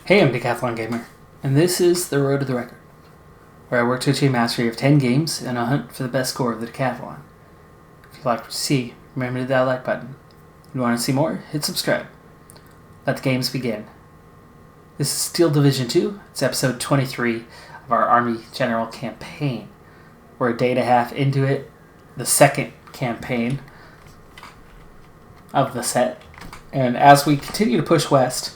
Hey, I'm Decathlon Gamer, and this is The Road to the Record, where I work to achieve mastery of 10 games and a hunt for the best score of the Decathlon. If you like what you see, remember to hit that like button. If you want to see more, hit subscribe. Let the games begin. This is Steel Division 2. It's episode 23 of our Army General campaign. We're a day and a half into it, the second campaign of the set. And as we continue to push west,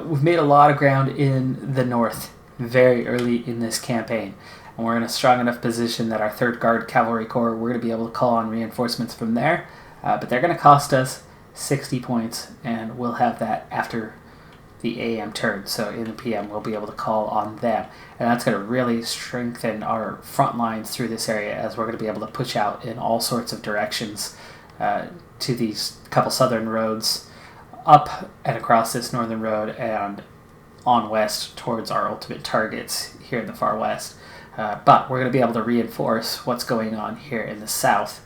we've made a lot of ground in the north very early in this campaign. And we're in a strong enough position that our 3rd Guard Cavalry Corps, we're going to be able to call on reinforcements from there. But they're going to cost us 60 points, and we'll have that after the AM turn. So in the PM, we'll be able to call on them. And that's going to really strengthen our front lines through this area, as we're going to be able to push out in all sorts of directions to these couple southern roads, up and across this northern road and on west towards our ultimate targets here in the far west. But we're going to be able to reinforce what's going on here in the south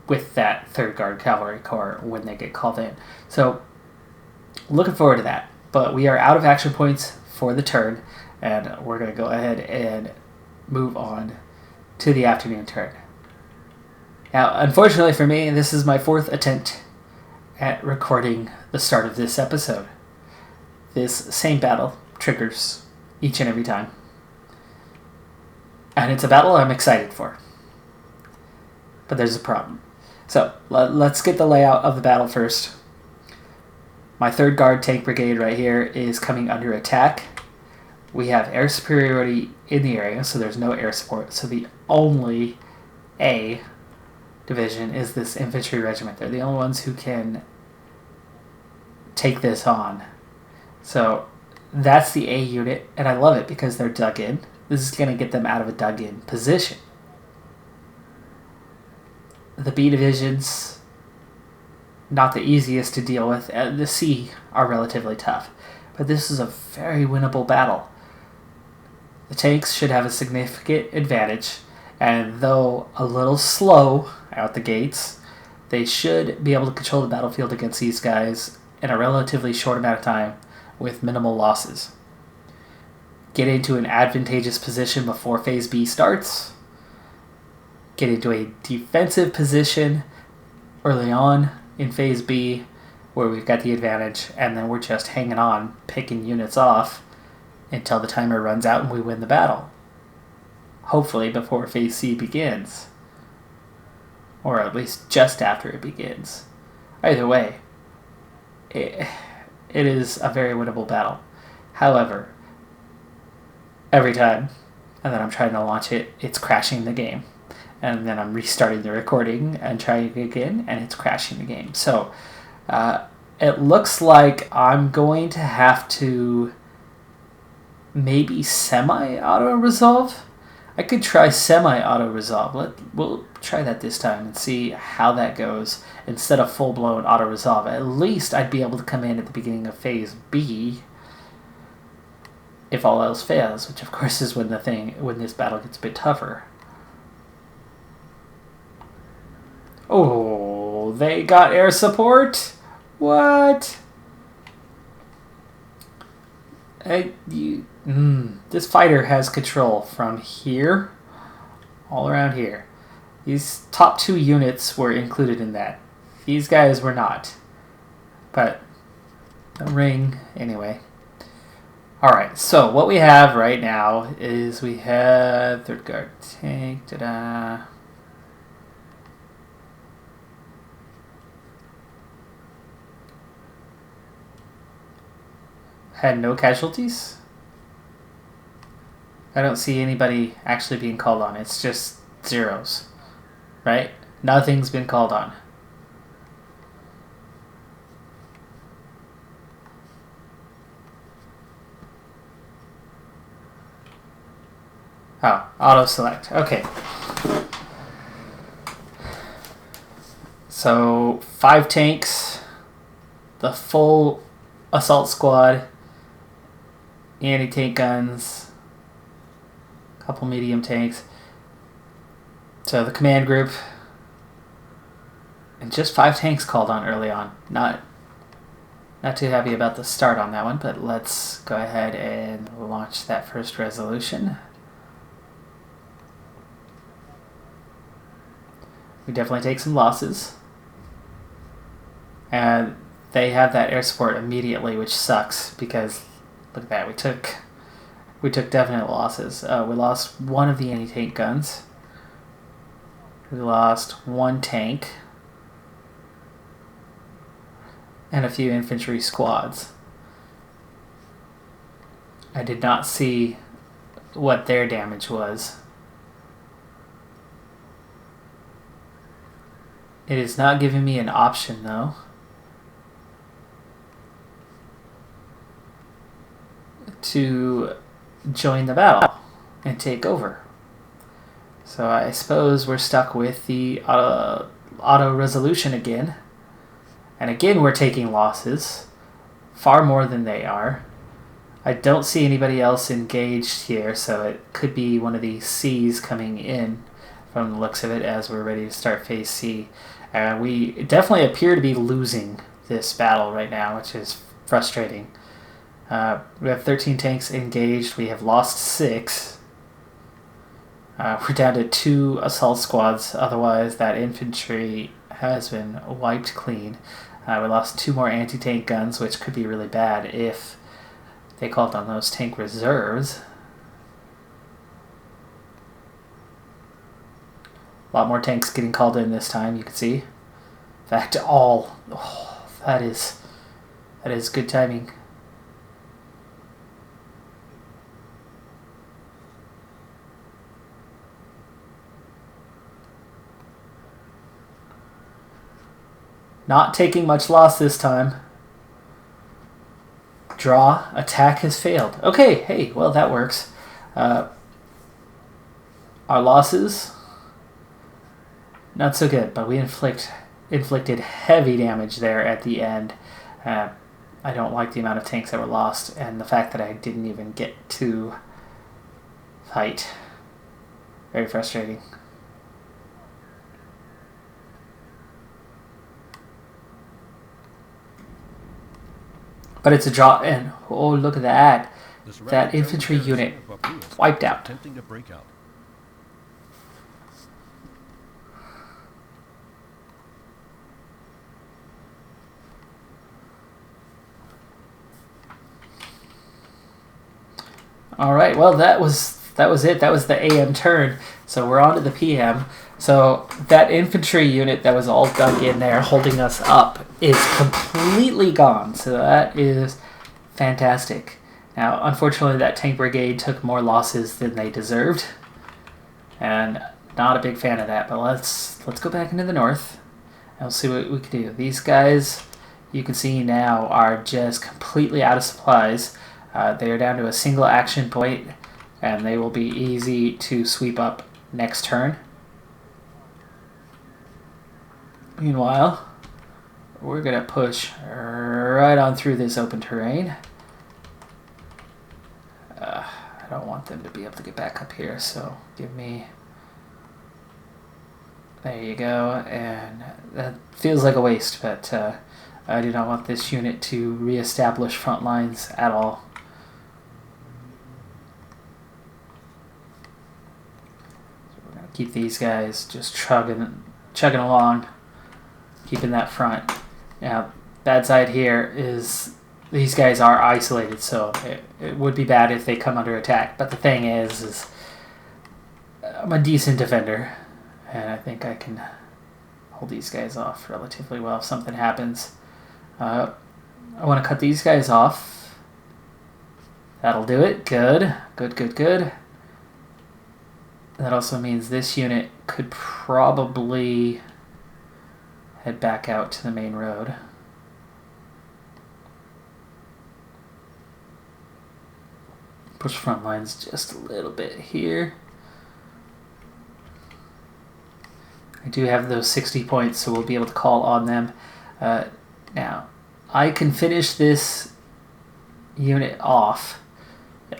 with that 3rd Guard Cavalry Corps when they get called in. So looking forward to that. But we are out of action points for the turn, and we're going to go ahead and move on to the afternoon turn. Now, unfortunately for me, this is my 4th attempt at recording the start of this episode. This same battle triggers each and every time. And it's a battle I'm excited for. But there's a problem. So, let's get the layout of the battle first. My 3rd Guard Tank Brigade right here is coming under attack. We have air superiority in the area, so there's no air support. So the only A division is this infantry regiment. They're the only ones who can take this on. So that's the A unit, and I love it because they're dug in. This is going to get them out of a dug in position. The B divisions, not the easiest to deal with. The C are relatively tough, but this is a very winnable battle. The tanks should have a significant advantage, and though a little slow out the gates, they should be able to control the battlefield against these guys in a relatively short amount of time with minimal losses. Get into an advantageous position before Phase B starts. Get into a defensive position early on in Phase B where we've got the advantage, and then we're just hanging on, picking units off until the timer runs out and we win the battle. Hopefully before Phase C begins. Or at least just after it begins. Either way, it is a very winnable battle. However, every time that I'm trying to launch it, it's crashing the game. And then I'm restarting the recording and trying again, and it's crashing the game. So it looks like I'm going to have to maybe semi-auto-resolve. I could try semi-auto-resolve. We'll try that this time and see how that goes instead of full-blown auto-resolve. At least I'd be able to come in at the beginning of Phase B if all else fails, which of course is when this battle gets a bit tougher. Oh, they got air support? What? This fighter has control from here all around here. These top 2 units were included in that. These guys were not. But a ring anyway. Alright, so what we have right now is we have 3rd Guard Tank. Ta-da. Had no casualties? I don't see anybody actually being called on. It's just zeros, right? Nothing's been called on. Oh, auto select. Okay. So 5 tanks, the full assault squad, anti-tank guns, couple medium tanks. So the command group, and just 5 tanks called on early on. Not too happy about the start on that one, but let's go ahead and launch that first resolution. We definitely take some losses. And they have that air support immediately, which sucks because look at that, we took definite losses. We lost one of the anti-tank guns. We lost one tank and a few infantry squads. I did not see what their damage was. It is not giving me an option though to join the battle and take over. So I suppose we're stuck with the auto resolution again. And again we're taking losses, far more than they are. I don't see anybody else engaged here, so it could be one of these C's coming in from the looks of it as we're ready to start phase C. We definitely appear to be losing this battle right now, which is frustrating. We have 13 tanks engaged. We have lost 6. We're down to 2 assault squads. Otherwise, that infantry has been wiped clean. We lost 2 more anti-tank guns, which could be really bad if they called on those tank reserves. A lot more tanks getting called in this time, you can see. In fact, that is good timing. Not taking much loss this time. Draw, attack has failed. Okay, hey, well that works. Our losses, not so good, but we inflicted heavy damage there at the end. I don't like the amount of tanks that were lost and the fact that I didn't even get to fight. Very frustrating. But it's a draw, and oh, look at that. That infantry unit wiped out. Alright, well that was it. That was the AM turn. So we're on to the PM. So that infantry unit that was all dug in there holding us up is completely gone. So that is fantastic. Now, unfortunately, that tank brigade took more losses than they deserved. And not a big fan of that. But let's go back into the north and we'll see what we can do. These guys, you can see now, are just completely out of supplies. They are down to a single action point, and they will be easy to sweep up next turn. Meanwhile, we're going to push right on through this open terrain. I don't want them to be able to get back up here, so give me... There you go, and that feels like a waste, but I do not want this unit to reestablish front lines at all. So we're going to keep these guys just chugging along. Keeping that front. Now, bad side here is these guys are isolated, so it would be bad if they come under attack. But the thing is I'm a decent defender, and I think I can hold these guys off relatively well if something happens. I want to cut these guys off. That'll do it. Good. Good. That also means this unit could probably head back out to the main road. Push front lines just a little bit here. I do have those 60 points, so we'll be able to call on them. Now, I can finish this unit off.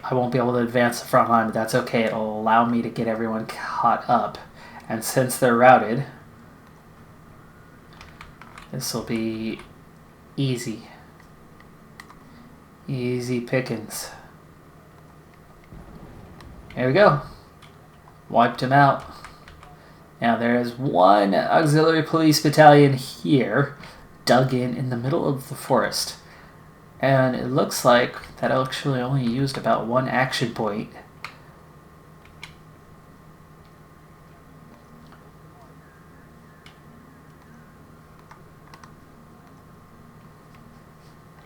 I won't be able to advance the front line, but that's okay. It'll allow me to get everyone caught up. And since they're routed, this will be easy. Easy pickings. There we go. Wiped him out. Now there is one auxiliary police battalion here, dug in the middle of the forest. And it looks like that actually only used about one action point.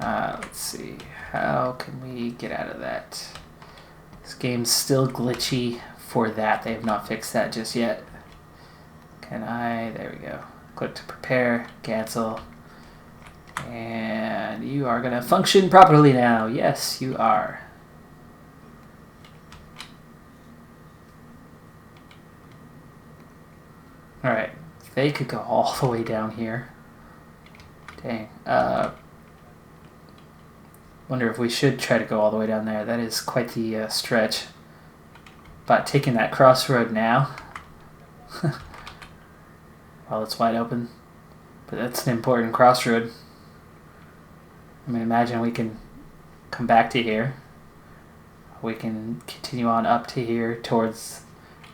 Let's see. How can we get out of that? This game's still glitchy for that. They have not fixed that just yet. Can I? There we go. Click to prepare, cancel. And you are going to function properly now. Yes, you are. Alright. They could go all the way down here. Dang. Wonder if we should try to go all the way down there. That is quite the stretch. But taking that crossroad now, while it's wide open, but that's an important crossroad. I mean, imagine we can come back to here. We can continue on up to here towards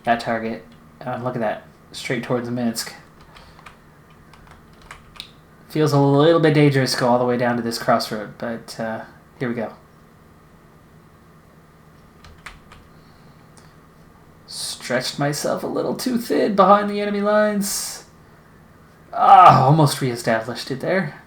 that target. Look at that, straight towards Minsk. Feels a little bit dangerous to go all the way down to this crossroad, but here we go. Stretched myself a little too thin behind the enemy lines. Almost reestablished it there.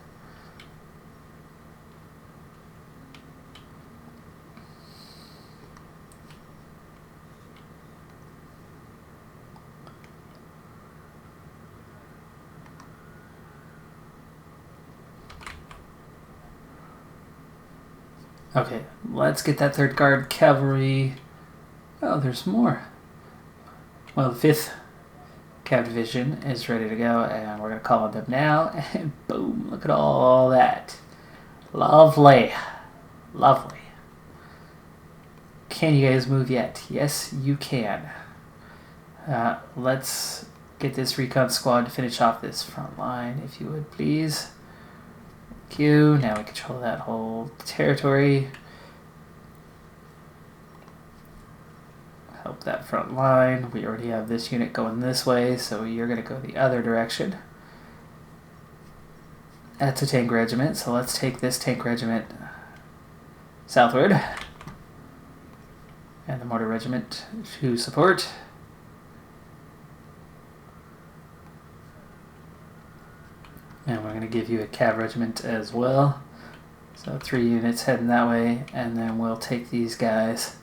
Okay, let's get that 3rd Guard Cavalry. Oh, there's more. Well, the 5th Cav Division is ready to go, and we're going to call on them now. And boom, look at all that. Lovely. Lovely. Can you guys move yet? Yes, you can. Let's get this recon squad to finish off this front line, if you would, please. Thank you. Now we control that whole territory. Help that front line. We already have this unit going this way, so you're going to go the other direction. That's a tank regiment, so let's take this tank regiment southward. And the mortar regiment to support. And we're going to give you a cav regiment as well. So 3 units heading that way, and then we'll take these guys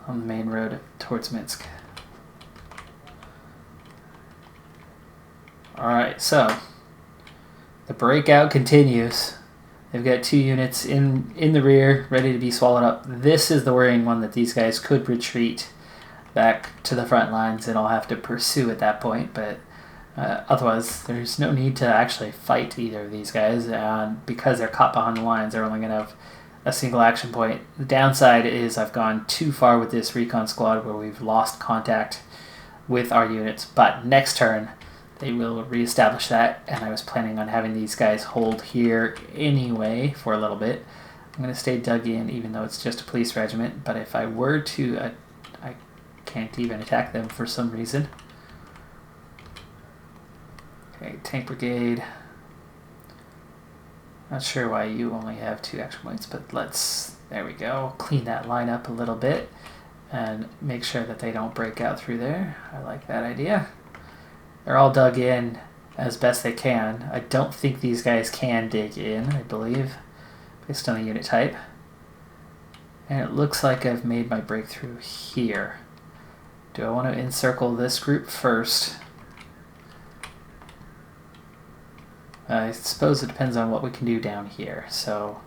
on the main road towards Minsk. Alright, so the breakout continues. They've got 2 units in the rear ready to be swallowed up. This is the worrying one, that these guys could retreat back to the front lines and I'll have to pursue at that point, but otherwise there's no need to actually fight either of these guys, and because they're caught behind the lines, they're only going to have a single action point. The downside is I've gone too far with this recon squad where we've lost contact with our units, but next turn they will reestablish that, and I was planning on having these guys hold here anyway for a little bit. I'm going to stay dug in even though it's just a police regiment, but if I were to, I can't even attack them for some reason. Okay, tank brigade. Not sure why you only have 2 action points, but there we go, clean that line up a little bit and make sure that they don't break out through there. I like that idea. They're all dug in as best they can. I don't think these guys can dig in, I believe, based on the unit type. And it looks like I've made my breakthrough here. Do I want to encircle this group first? I suppose it depends on what we can do down here. So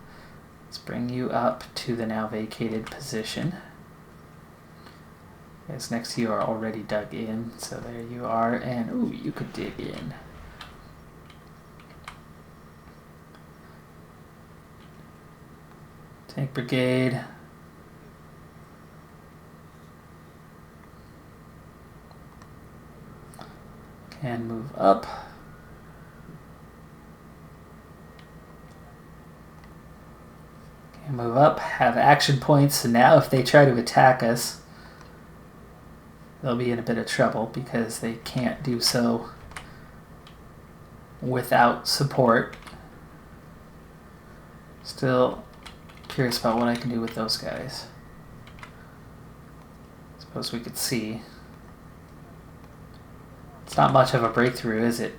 let's bring you up to the now vacated position. Guys next to you are already dug in, so there you are, and ooh, you could dig in. Tank brigade. Can move up. Move up, have action points, and now if they try to attack us, they'll be in a bit of trouble because they can't do so without support. Still curious about what I can do with those guys. Suppose we could see. It's not much of a breakthrough, is it?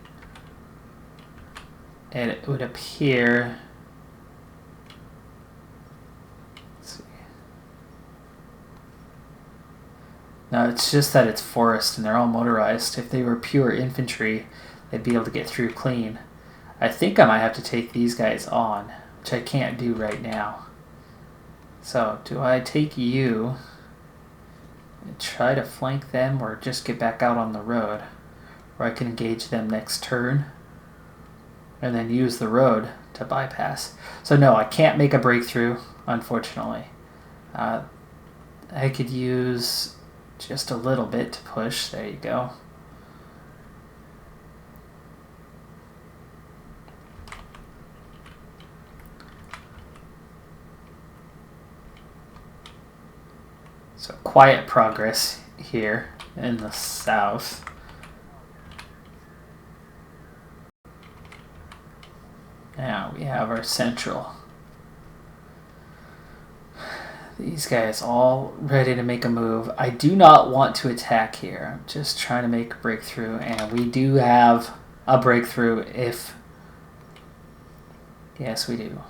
And it would appear... Let's see. No, it's just that it's forest and they're all motorized. If they were pure infantry, they'd be able to get through clean. I think I might have to take these guys on, which I can't do right now. So, do I take you and try to flank them or just get back out on the road where I can engage them next turn and then use the road to bypass? So no, I can't make a breakthrough, unfortunately. I could use just a little bit to push. There you go. So quiet progress here in the south. Now we have our central. These guys all ready to make a move. I do not want to attack here. I'm just trying to make a breakthrough, and we do have a breakthrough if... Yes, we do.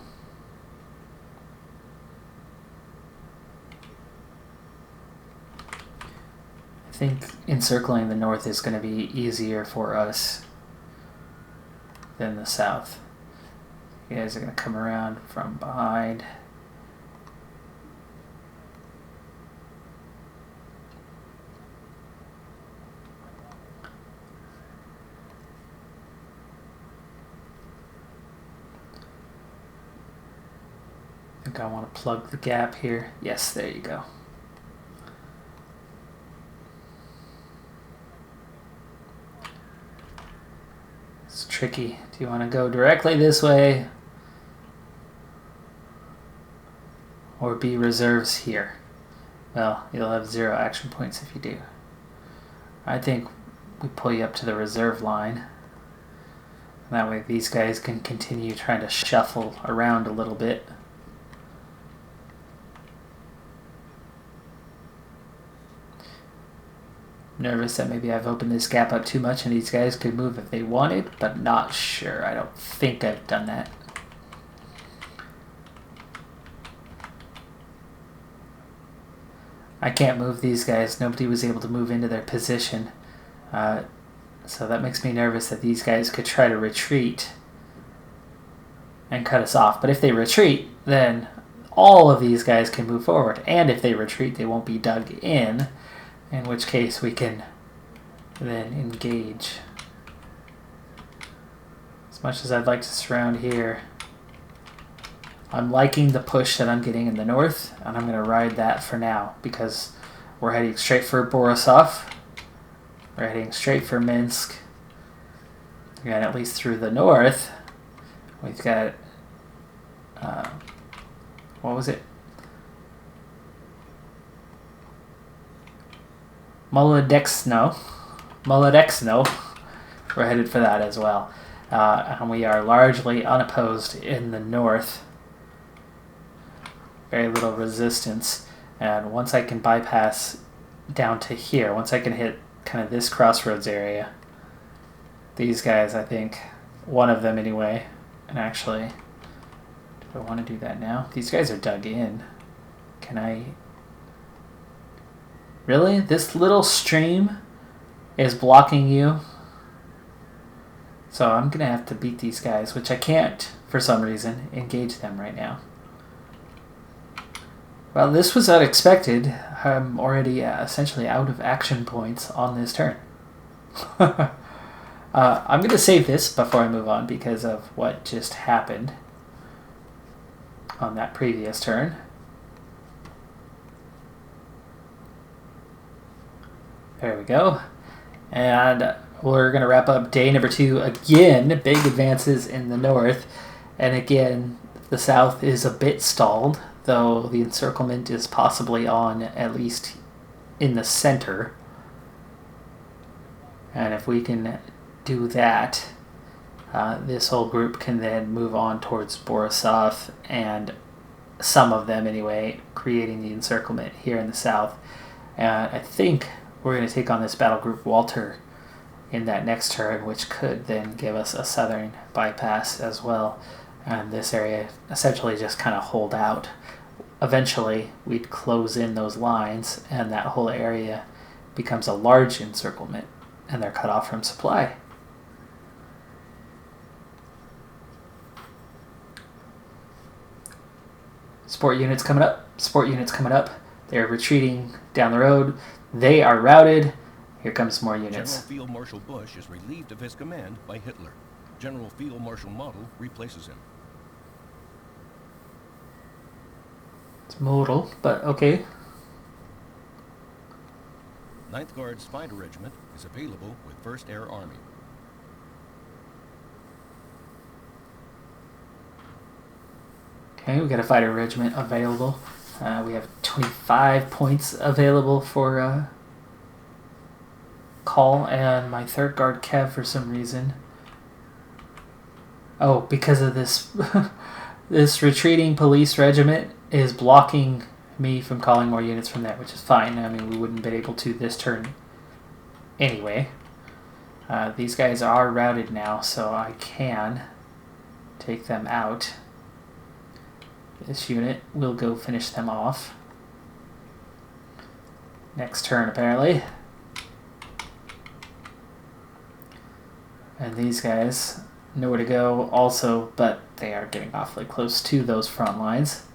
I think encircling the north is going to be easier for us than the south. You guys are going to come around from behind. I think I want to plug the gap here. Yes, there you go. It's tricky. Do you want to go directly this way or be reserves here? Well, you'll have 0 action points if you do. I think we pull you up to the reserve line. That way these guys can continue trying to shuffle around a little bit. Nervous that maybe I've opened this gap up too much and these guys could move if they wanted, but not sure. I don't think I've done that. I can't move these guys. Nobody was able to move into their position. So that makes me nervous that these guys could try to retreat and cut us off. But if they retreat, then all of these guys can move forward. And if they retreat, they won't be dug in which case we can then engage. As much as I'd like to surround here, I'm liking the push that I'm getting in the north, and I'm going to ride that for now because we're heading straight for Borisov. We're heading straight for Minsk. And at least through the north, we've got, what was it? Molodexno. We're headed for that as well. And we are largely unopposed in the north. Very little resistance. And once I can bypass down to here, once I can hit kind of this crossroads area, these guys, I think, one of them anyway, and actually, do I want to do that now? These guys are dug in. Can I... Really? This little stream is blocking you? So I'm going to have to beat these guys, which I can't, for some reason, engage them right now. Well, this was unexpected. I'm already essentially out of action points on this turn. I'm going to save this before I move on because of what just happened on that previous turn. There we go. And we're going to wrap up day number 2 again. Big advances in the north. And again, the south is a bit stalled. though the encirclement is possibly on at least in the center. And if we can do that, this whole group can then move on towards Borisov, and some of them anyway, creating the encirclement here in the south. And I think we're going to take on this battle group Walter in that next turn, which could then give us a southern bypass as well. And this area essentially just kind of hold out. Eventually, we'd close in those lines, and that whole area becomes a large encirclement, and they're cut off from supply. Support units coming up. Support units coming up. They're retreating down the road. They are routed. Here comes more units. General Field Marshal Bush is relieved of his command by Hitler. General Field Marshal Model replaces him. It's modal, but okay. 9th Guards Fighter Regiment is available with 1st Air Army. Okay, we got a fighter regiment available. We have 25 points available for call, and my 3rd Guard Kev for some reason. Oh, because of this this retreating police regiment is blocking me from calling more units from there, which is fine. I mean, we wouldn't be able to this turn anyway. These guys are routed now, so I can take them out. This unit will go finish them off. Next turn, apparently. And these guys know where to go also, but they are getting awfully close to those front lines.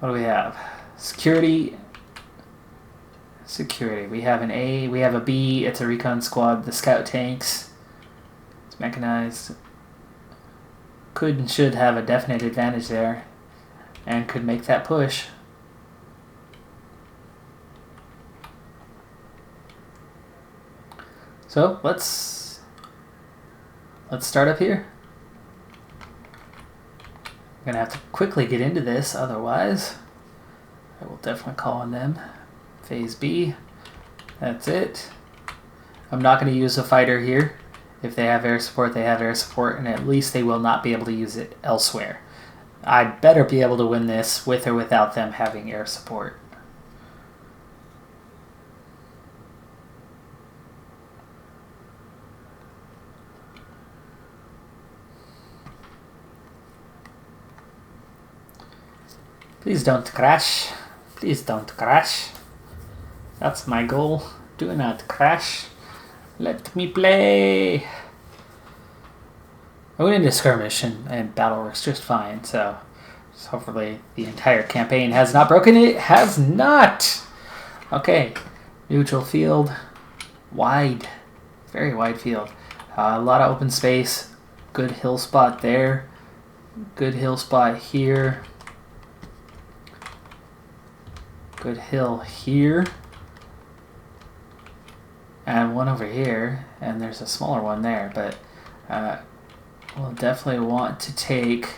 What do we have? Security. Security. We have an A, we have a B, it's a recon squad, the scout tanks. It's mechanized. Could and should have a definite advantage there, and could make that push. So let's start up here. I'm gonna have to quickly get into this, otherwise I will definitely call on them. Phase B. That's it. I'm not going to use a fighter here. If they have air support, they have air support, and at least they will not be able to use it elsewhere. I'd better be able to win this with or without them having air support. Please don't crash. Please don't crash. That's my goal. Do not crash. Let me play. I went into skirmish and battle works just fine, so hopefully the entire campaign has not broken. It has not! Okay. Neutral field. Wide. Very wide field. A lot of open space. Good hill spot there. Good hill spot here. Good hill here. And one over here. And there's a smaller one there, but we'll definitely want to take...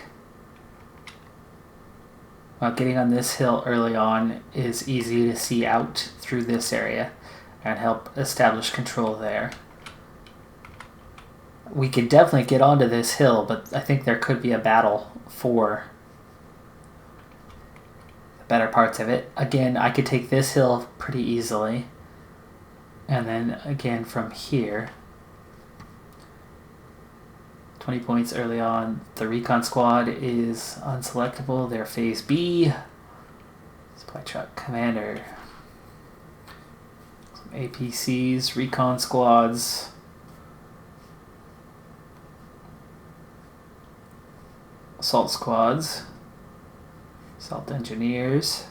Well, getting on this hill early on is easy to see out through this area and help establish control there. We could definitely get onto this hill, but I think there could be a battle for the better parts of it. Again, I could take this hill pretty easily. And then again from here, 20 points early on. The recon squad is unselectable. They're phase B. Supply truck commander. Some APCs, recon squads. Assault squads. Assault engineers.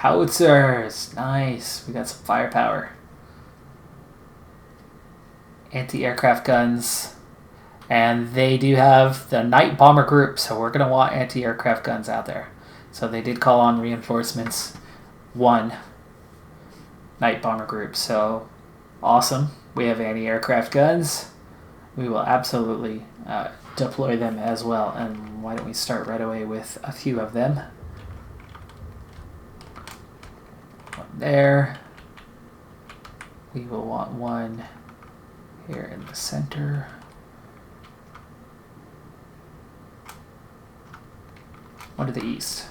Howitzers. Nice. We got some firepower. Anti-aircraft guns. And they do have the night bomber group, so we're going to want anti-aircraft guns out there. So they did call on reinforcements. 1 night bomber group. So awesome. We have anti-aircraft guns. we will absolutely deploy them as well. And why don't we start right away with a few of them. One there. We will want one here in the center. One to the east.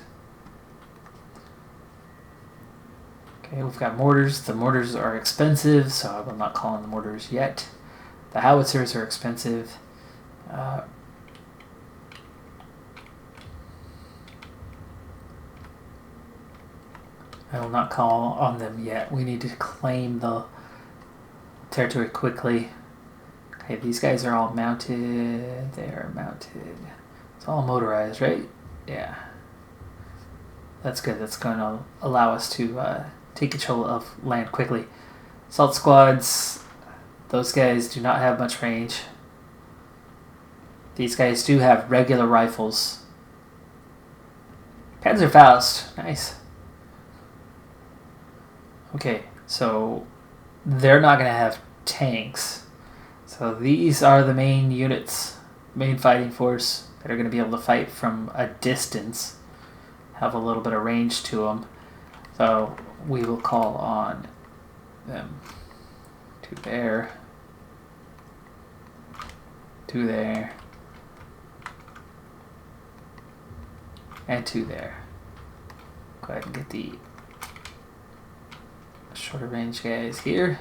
Okay, we've got mortars. The mortars are expensive, so I will not call on the mortars yet. The howitzers are expensive. I will not call on them yet. We need to claim the territory quickly. Okay, these guys are all mounted. They are mounted. It's all motorized, right? Yeah. That's good. That's going to allow us to take control of land quickly. Assault squads, those guys do not have much range. These guys do have regular rifles. Panzerfaust, nice. Okay, so they're not going to have tanks. So these are the main units, main fighting force that are going to be able to fight from a distance, have a little bit of range to them. So we will call on them to there, to there, and to there. Go ahead and get the shorter range guys here.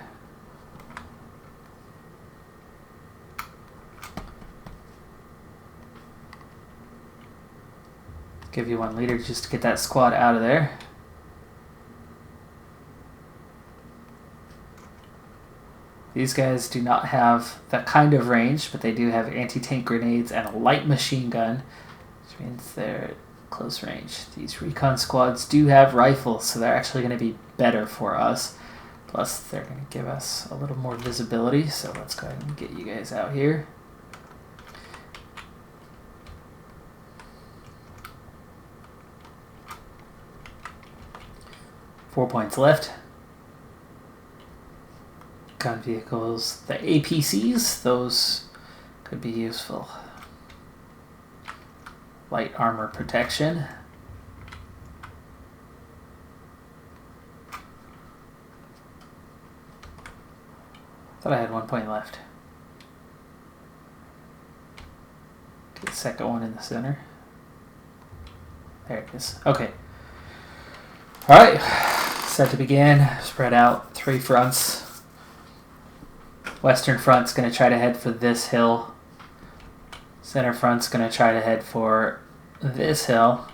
Give you one leader just to get that squad out of there. These guys do not have that kind of range, but they do have anti-tank grenades and a light machine gun, which means they're close range. These recon squads do have rifles, so they're actually going to be better for us. Plus, they're going to give us a little more visibility, so let's go ahead and get you guys out here. Four points left. Gun vehicles, the APCs, those could be useful. Light armor protection. Thought I had 1 point left. Get the second one in the center. There it is. Okay. Alright. Set to begin. Spread out 3 fronts. Western front's going to try to head for this hill. Center front's going to try to head for this hill.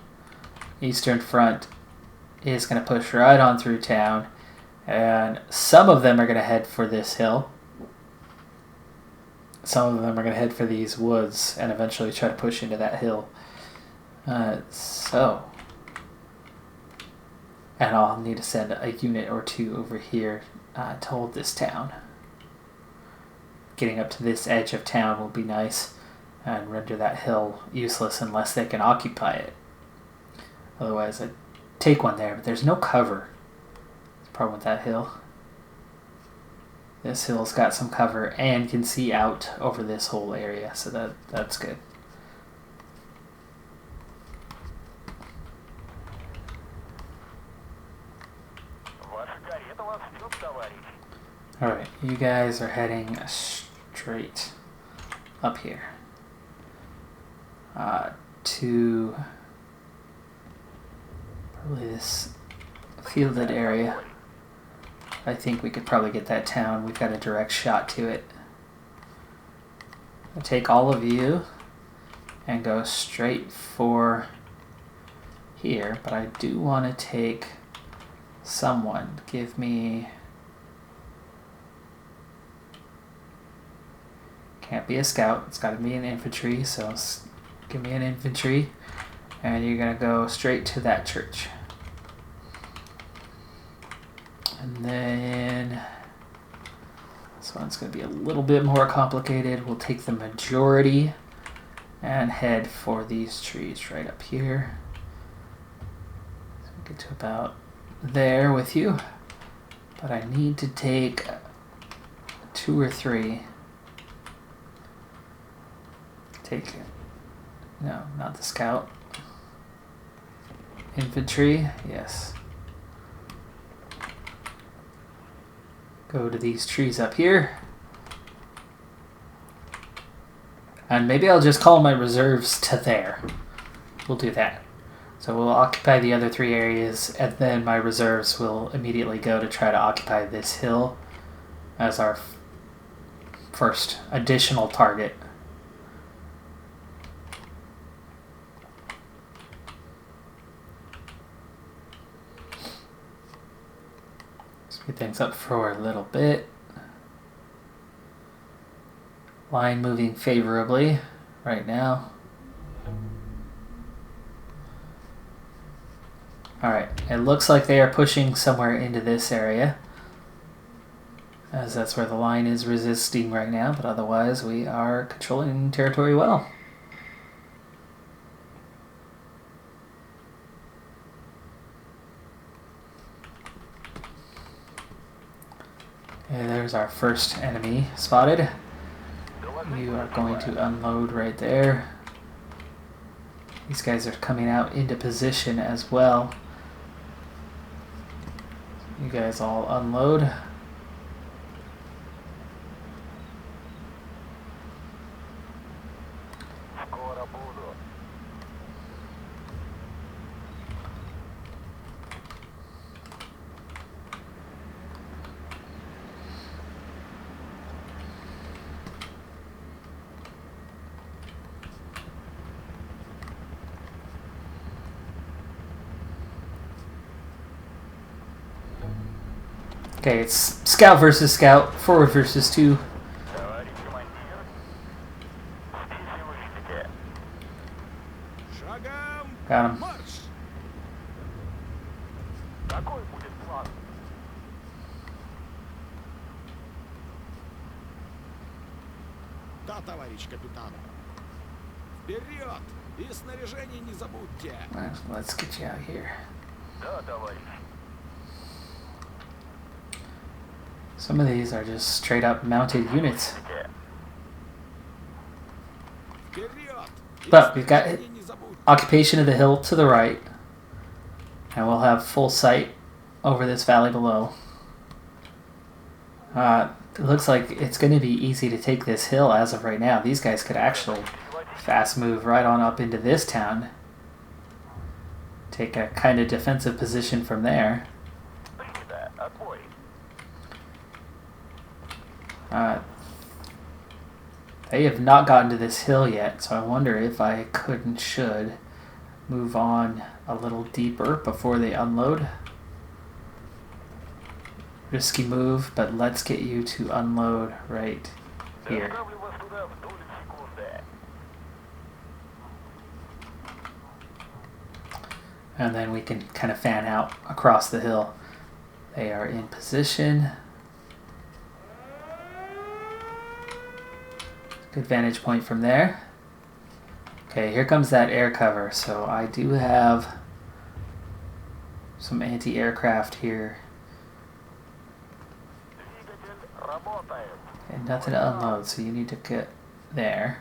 Eastern front is going to push right on through town. And some of them are going to head for this hill. Some of them are going to head for these woods and eventually try to push into that hill. And I'll need to send a unit or two over here to hold this town. Getting up to this edge of town will be nice and render that hill useless unless they can occupy it. Otherwise, I'd take one there, but there's no cover. That's the problem with that hill. This hill's got some cover and can see out over this whole area, so that's good. Alright, you guys are heading straight up here to probably this fielded area. I think we could probably get that town. We've got a direct shot to it. I'll take all of you and go straight for here, but I do want to take someone. Give me... Can't be a scout. It's got to be an infantry, so give me an infantry. And you're going to go straight to that church. And then this one's going to be a little bit more complicated. We'll take the majority and head for these trees right up here. So we get to about there with you. But I need to take 2 or 3 Take it. No, not the scout. Infantry, yes. Go to these trees up here. And maybe I'll just call my reserves to there. We'll do that. So we'll occupy the other 3 areas, and then my reserves will immediately go to try to occupy this hill as our first additional target. Speed things up for a little bit. Line moving favorably right now. Alright, it looks like they are pushing somewhere into this area, as that's where the line is resisting right now, but otherwise we are controlling territory well. Okay, there's our first enemy spotted. You are going to unload right there. These guys are coming out into position as well. You guys all unload. Okay, it's scout versus scout, forward versus 2. Got him. Да, товарищ капитан. Вперед! И снаряжение не забудьте. Let's get you out here. Да, товарищ. Some of these are just straight up mounted units. But we've got occupation of the hill to the right. And we'll have full sight over this valley below. It looks like it's going to be easy to take this hill as of right now. These guys could actually fast move right on up into this town. Take a kind of defensive position from there. They have not gotten to this hill yet, so I wonder if I could and should move on a little deeper before they unload. Risky move, but let's get you to unload right here. And then we can kind of fan out across the hill. They are in position. Good vantage point from there. Okay, here comes that air cover. So I do have some anti-aircraft here. And nothing to unload, so you need to get there.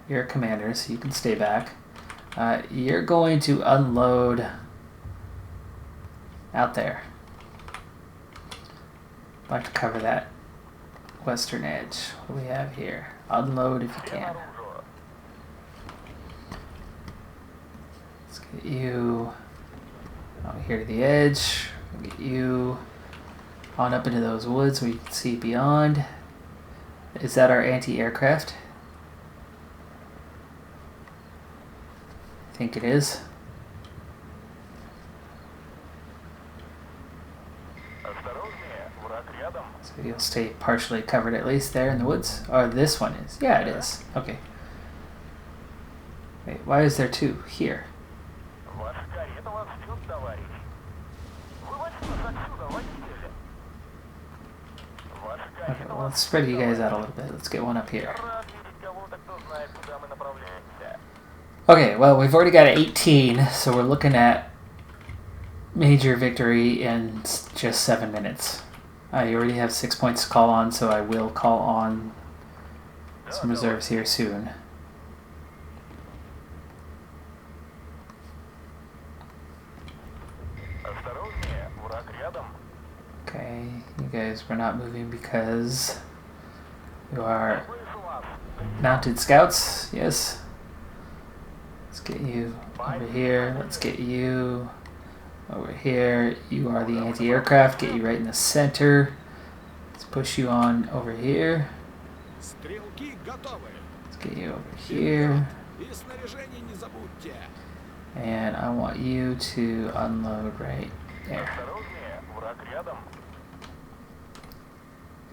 You're a commander, so you can stay back. You're going to unload out there. I'd like to cover that western edge. What do we have here? Unload if you can. Let's get you over here to the edge. We'll get you on up into those woods so we can see beyond. Is that our anti-aircraft? I think it is. So you'll stay partially covered at least there in the woods. Or this one is. Yeah, it is. Okay. Wait, why is there 2 here? Okay, well, let's spread you guys out a little bit. Let's get one up here. Okay, well, we've already got 18, so we're looking at major victory in just 7 minutes. I already have 6 points to call on, so I will call on some reserves here soon. guys were not moving because you are mounted scouts. Yes. Let's get you over here. Let's get you over here. You are the anti-aircraft. Get you right in the center. Let's push you on over here. Стрелки готовы. Let's get you over here. И снаряжение не забудьте. And I want you to unload right there. Осторожнее, враг рядом.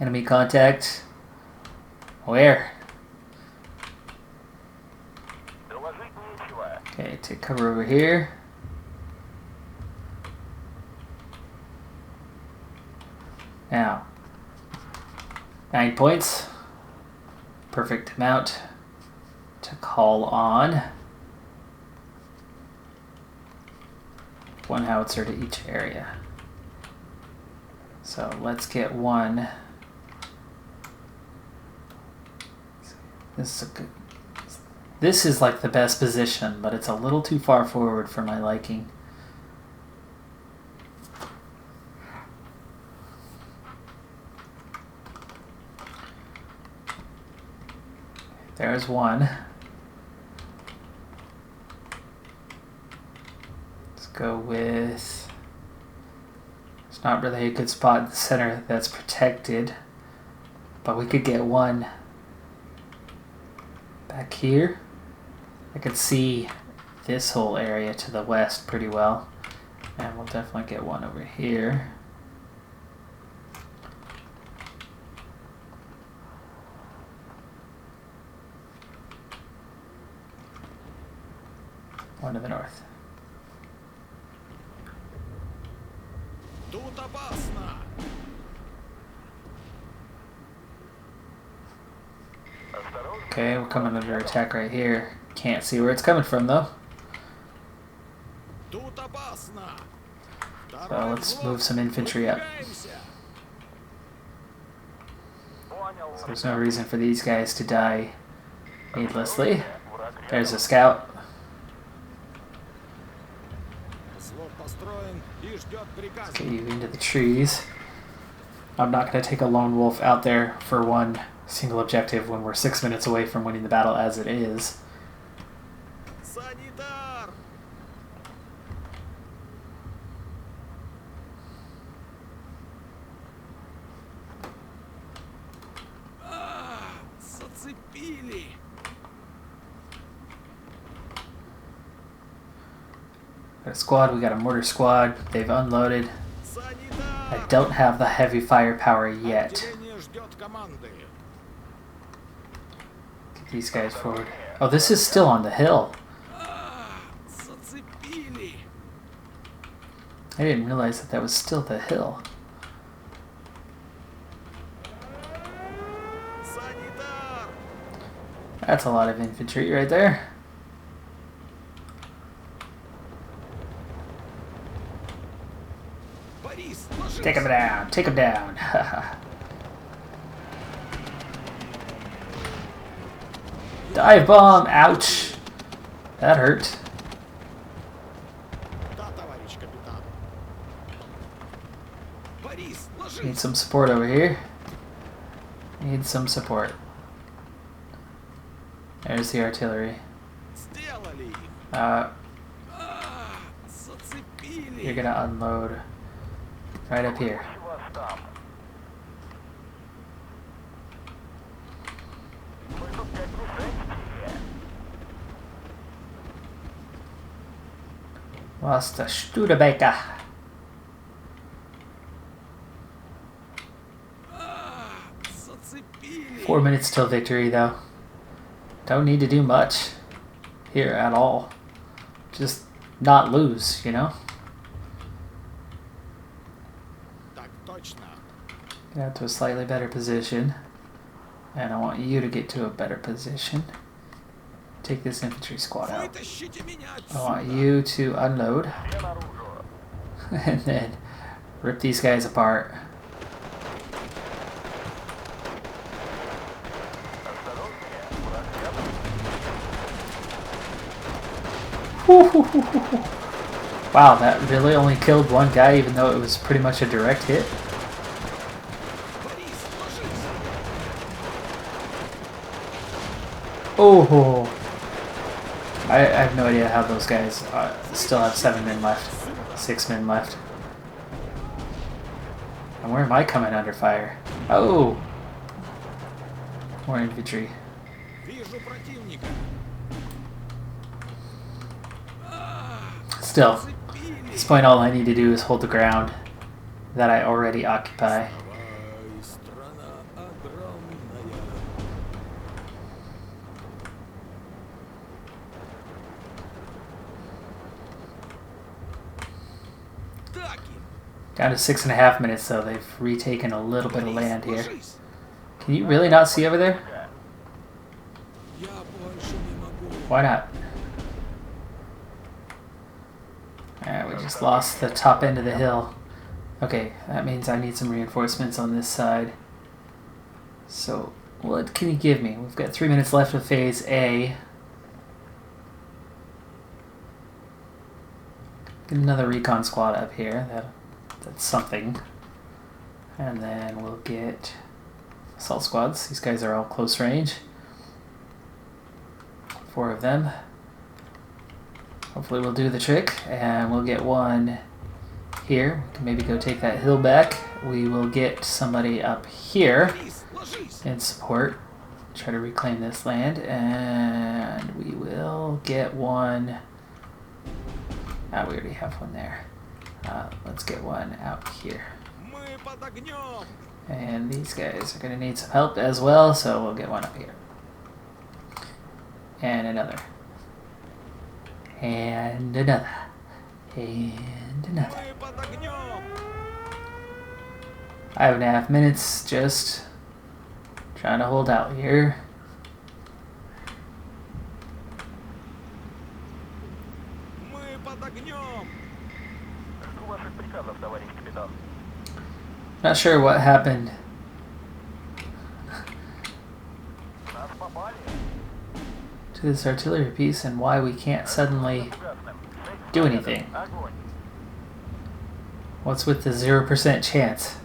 Enemy contact. Where? Доложить нечего. Okay, take cover over here. Now, 9 points. Perfect amount to call on. 1 howitzer to each area. So let's get one. This is a good. This is like the best position, but it's a little too far forward for my liking. There's one. Let's go with... It's not really a good spot in the center that's protected, but we could get one back here. I could see this whole area to the west pretty well, and we'll definitely get one over here. One to the north. Тут опасно. Okay, we're coming under attack right here. Can't see where it's coming from though. Тут опасно. So let's move some infantry up. So there's no reason for these guys to die needlessly. There's a scout. Let's get you into the trees. I'm not going to take a lone wolf out there for one single objective when we're 6 minutes away from winning the battle as it is. Санитар! Зацепили! Got a squad, we got a mortar squad. They've unloaded. Санитар! I don't have the heavy firepower yet. Отделение ждет команды. Get these guys forward. Oh, this is still on the hill. Зацепили! I didn't realize that that was still the hill. Санитар! That's a lot of infantry right there. Борис, ложись! Take him down, take him down. Dive bomb, ouch. That hurt. Да, товарищ капитан. Борис, ложись! Need some support over here. Need some support. There's the artillery. Сделали! Зацепили! You're gonna unload right up here. Was der Studebaker? Зацепили! 4 minutes till victory, though. Don't need to do much here at all. Just not lose, you know? Так точно. Get out to a slightly better position. And I want you to get to a better position. Take this infantry squad out. Вытащите меня I want отсюда! you to unload. And then rip these guys apart. Wow, that really only killed one guy even though it was pretty much a direct hit. Oh, I have no idea how those guys still have 7 men left, 6 men left. And where am I coming under fire? Oh, more infantry. Вижу противника. Still, at this point all I need to do is hold the ground that I already occupy. Ай, страна огромная. Так им. Down to 6.5 minutes though, they've retaken a little bit of land here. Ложись. Can you really not see over there? Я больше не могу. Why not? Alright, we just lost the top end of the hill. Okay, that means I need some reinforcements on this side. So, what can you give me? We've got 3 minutes left of phase A. Get another recon squad up here. That's something. And then we'll get assault squads. These guys are all close range. 4 of them. Hopefully we'll do the trick, and we'll get one here. We can maybe go take that hill back. We will get somebody up here Ложись, ложись. in support. Try to reclaim this land, and we will get one. Ah, we already have one there. Let's get one out here. Мы под огнем. And these guys are going to need some help as well, so we'll get one up here. And another. And another. And another. Мы под огнем. 5.5 minutes, just trying to hold out here. Мы под огнем. Not sure what happened. To this artillery piece and why we can't suddenly do anything. What's with the 0% chance?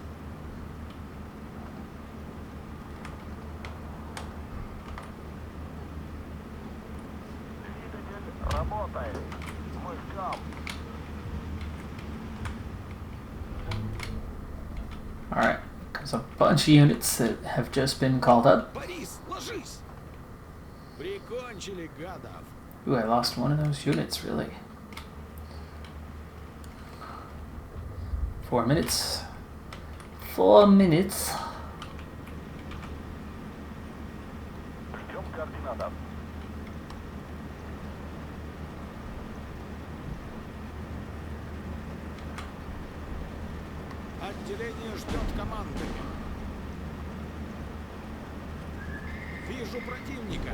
Alright, there's a bunch of units that have just been called up. Борис, ложись. Прикончили гадов. Ooh, I lost one of those units, really. 4 minutes. 4 minutes. Отделение ждет команды. Вижу противника.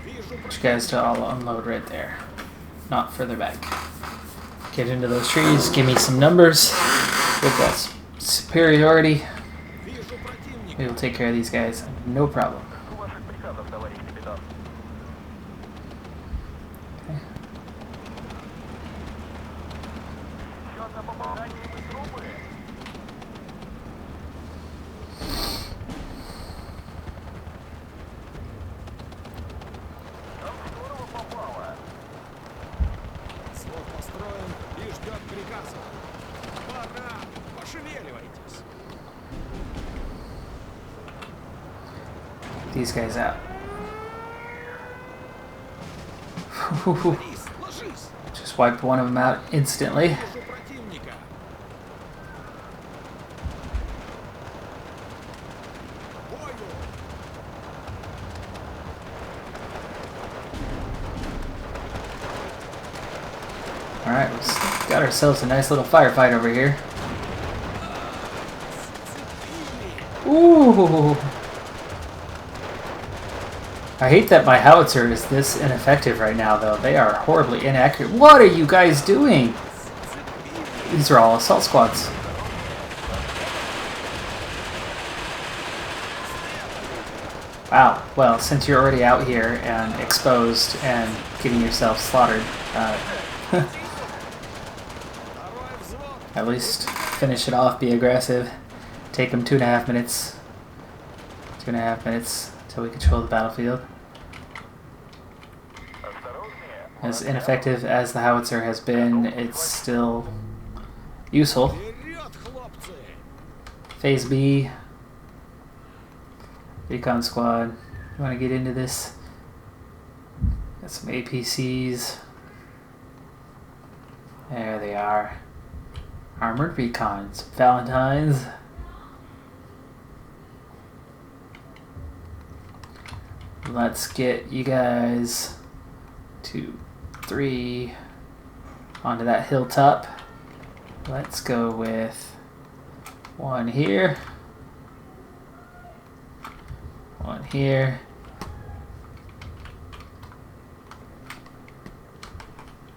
Вижу You guys to all unload right there. Not further back. Get into those trees, give me some numbers. With that superiority, Вижу противника. we will take care of these guys. No problem. Свод построен и ждет приказа. Пора, пошевеливайтесь. These guys out. Борис, ложись. Just wiped one of them out instantly. Вижу противника. Бою. Alright, we've got ourselves a nice little firefight over here. Ooh! I hate that my howitzer is this ineffective right now, though. They are horribly inaccurate. What are you guys doing? These are all assault squads. Wow. Well, since you're already out here and exposed and getting yourself slaughtered, Второй взвод At least finish it off, be aggressive. Take them 2.5 minutes. 2.5 minutes until we control the battlefield. As ineffective as the howitzer has been, it's still useful. Вперед, хлопцы! Phase B. Recon squad. You want to get into this? Got some APCs. There they are. Armored recons. Valentines. Let's get you guys 2, 3 onto that hilltop. Let's go with 1 here. 1 here.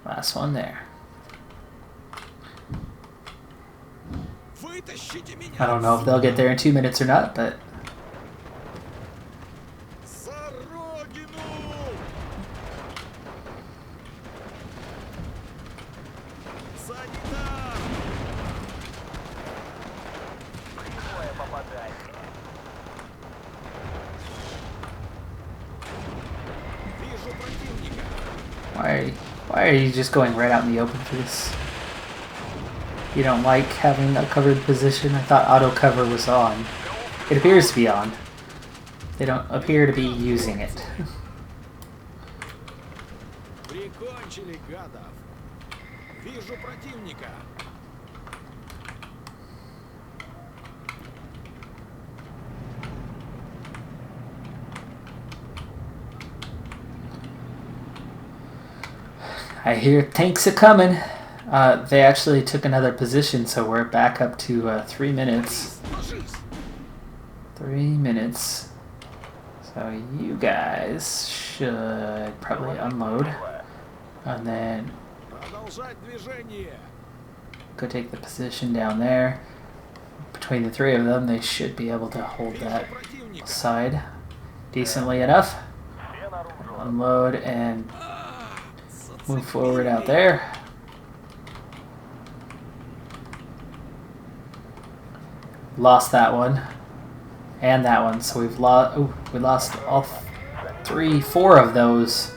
Last one there. Вытащите меня! I don't know if they'll get there in 2 minutes or not, but За родину! Санитар! Вижу противника. why are you just going right out in the open for this? You don't like having a covered position? I thought auto cover was on. It appears to be on. They don't appear to be using it. Прикончили гадов. Вижу противника. I hear tanks are coming. They actually took another position, so we're back up to 3 minutes. Ложись! 3 minutes. So you guys should probably unload. And then Продолжать движение. go take the position down there. Between the 3 of them, they should be able to hold that Вижу противника. side decently enough. Unload and move forward out there. Lost that one. And that one. So we've lost. We lost all 4 of those.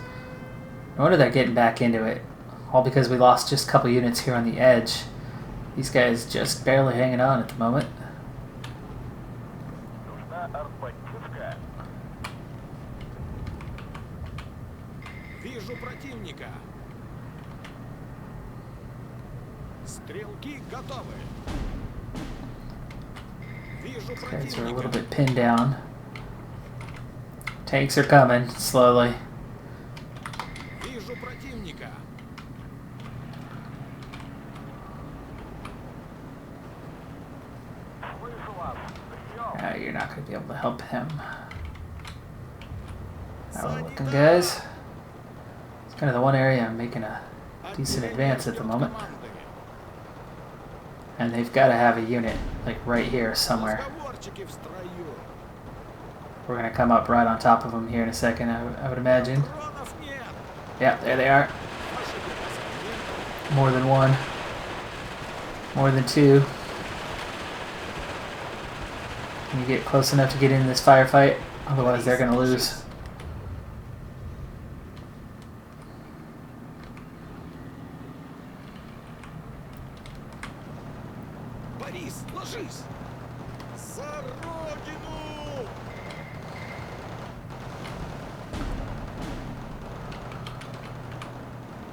No wonder they're getting back into it. All because we lost just a couple units here on the edge. These guys just barely hanging on at the moment. Вижу противника. Стрелки готовы. Вижу These guys are a little противника. bit pinned down. Tanks are coming slowly. Вижу противника. You're not going to be able to help him. How are we looking, guys? It's kind of the one area I'm making a decent advance at the moment. And they've got to have a unit, like right here somewhere. Разговорчики в строю. We're going to come up right on top of them here in a second, I would imagine. Патронов нет. Yeah, there they are. Ошибки нет. More than 1. More than 2. Can you get close enough to get in this firefight? Otherwise they're going to lose. Борис, ложись! За родину!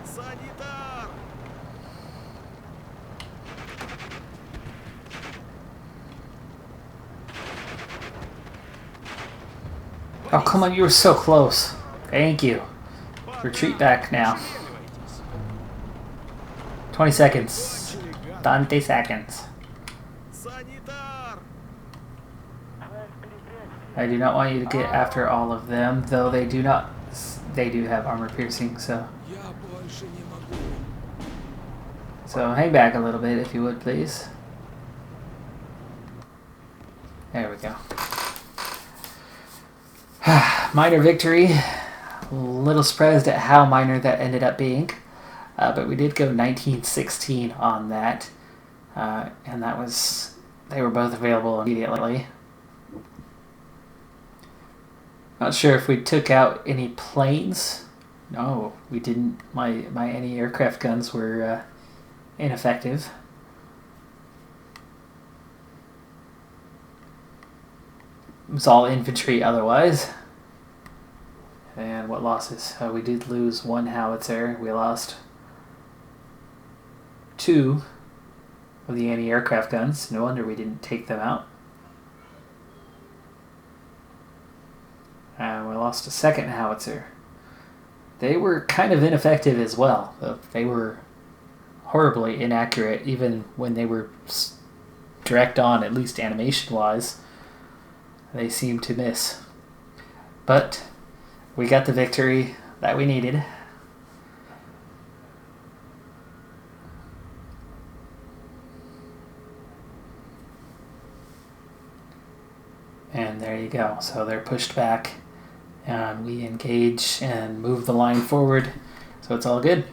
Санитар! Oh, come on, you were so close. Thank you. Retreat back now. Шевеливайтесь. 20 seconds. Кончили, гады. 20 seconds. Санитар! I do not want you to get after all of them, though they do not. They do have armor piercing, so Я больше не могу. hang back a little bit if you would, please. There we go. Minor victory. A little surprised at how minor that ended up being, but we did go 19-16 on that. and they were both available immediately. Not sure if we took out any planes. No, we didn't. My anti-aircraft guns were ineffective. It was all infantry otherwise. And what losses? We did lose one howitzer. We lost 2 of the anti-aircraft guns. No wonder we didn't take them out. And we lost a second howitzer. They were kind of ineffective as well. They were horribly inaccurate, even when they were direct on, at least animation-wise. They seemed to miss. But we got the victory that we needed. And there you go. So they're pushed back. And we engage and move the line forward. So it's all good.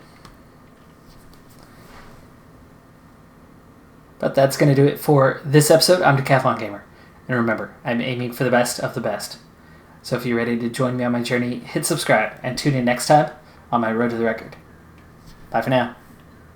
But that's going to do it for this episode. I'm Decathlon Gamer. And remember, I'm aiming for the best of the best. So if you're ready to join me on my journey, hit subscribe and tune in next time on my road to the record. Bye for now.